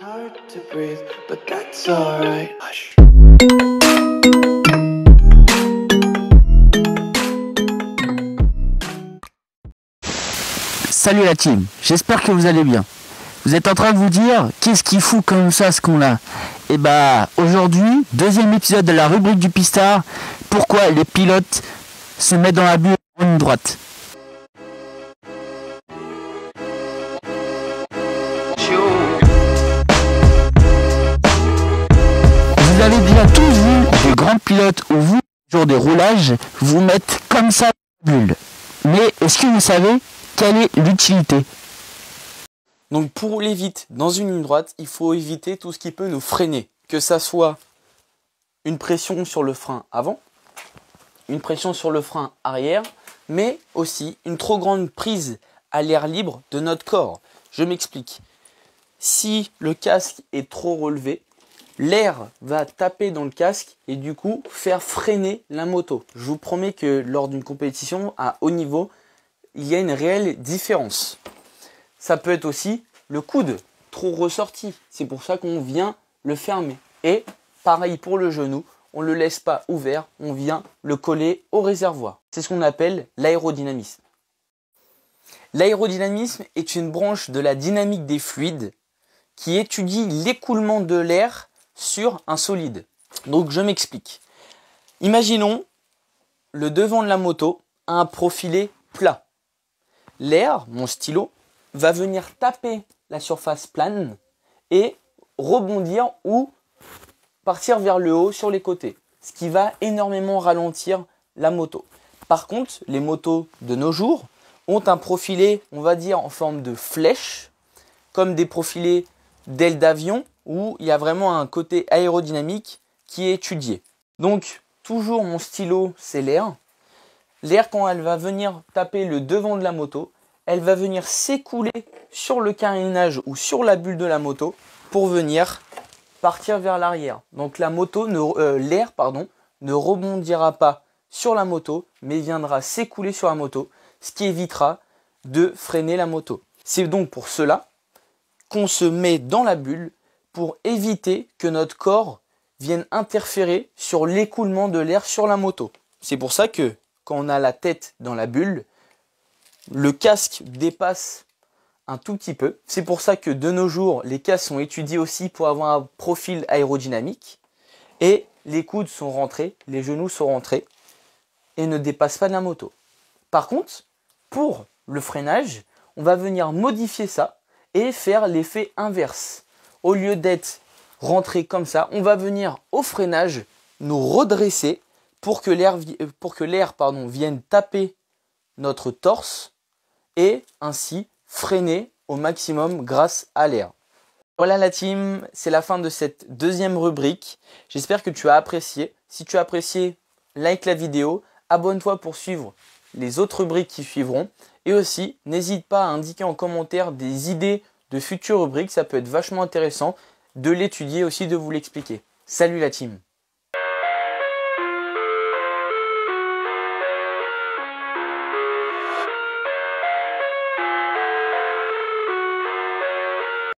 Hard to breathe, but that's alright. Hush. Salut la team, j'espère que vous allez bien. Vous êtes en train de vous dire, qu'est-ce qu'il fout comme ça ce con-là? Et bah aujourd'hui, deuxième épisode de la rubrique du Pistard, pourquoi les pilotes se mettent dans la bulle en ligne droite. Vous avez déjà tous vu des grands pilotes où vous, jour des roulages, vous mettez comme ça dans la bulle. Mais est-ce que vous savez quelle est l'utilité? Donc pour rouler vite dans une ligne droite, il faut éviter tout ce qui peut nous freiner. Que ça soit une pression sur le frein avant, une pression sur le frein arrière, mais aussi une trop grande prise à l'air libre de notre corps. Je m'explique. Si le casque est trop relevé, l'air va taper dans le casque et du coup faire freiner la moto. Je vous promets que lors d'une compétition à haut niveau, il y a une réelle différence. Ça peut être aussi le coude trop ressorti. C'est pour ça qu'on vient le fermer. Et pareil pour le genou, on ne le laisse pas ouvert, on vient le coller au réservoir. C'est ce qu'on appelle l'aérodynamisme. L'aérodynamisme est une branche de la dynamique des fluides qui étudie l'écoulement de l'air sur un solide. Donc je m'explique. Imaginons le devant de la moto a un profilé plat. L'air, mon stylo, va venir taper la surface plane et rebondir ou partir vers le haut sur les côtés, ce qui va énormément ralentir la moto. Par contre, les motos de nos jours ont un profilé, on va dire, en forme de flèche, comme des profilés d'ailes d'avion, où il y a vraiment un côté aérodynamique qui est étudié. Donc, toujours mon stylo, c'est l'air. L'air, quand elle va venir taper le devant de la moto, elle va venir s'écouler sur le carénage ou sur la bulle de la moto pour venir partir vers l'arrière. Donc l'air ne rebondira pas sur la moto, mais viendra s'écouler sur la moto, ce qui évitera de freiner la moto. C'est donc pour cela qu'on se met dans la bulle pour éviter que notre corps vienne interférer sur l'écoulement de l'air sur la moto. C'est pour ça que quand on a la tête dans la bulle, le casque dépasse un tout petit peu. C'est pour ça que de nos jours, les casques sont étudiés aussi pour avoir un profil aérodynamique. Et les coudes sont rentrés, les genoux sont rentrés et ne dépassent pas de la moto. Par contre, pour le freinage, on va venir modifier ça et faire l'effet inverse. Au lieu d'être rentré comme ça, on va venir au freinage nous redresser pour que l'air vienne taper notre torse et ainsi freiner au maximum grâce à l'air. Voilà la team, c'est la fin de cette deuxième rubrique. J'espère que tu as apprécié. Si tu as apprécié, like la vidéo, abonne-toi pour suivre les autres rubriques qui suivront. Et aussi, n'hésite pas à indiquer en commentaire des idées de futures rubriques. Ça peut être vachement intéressant de l'étudier aussi, de vous l'expliquer. Salut la team!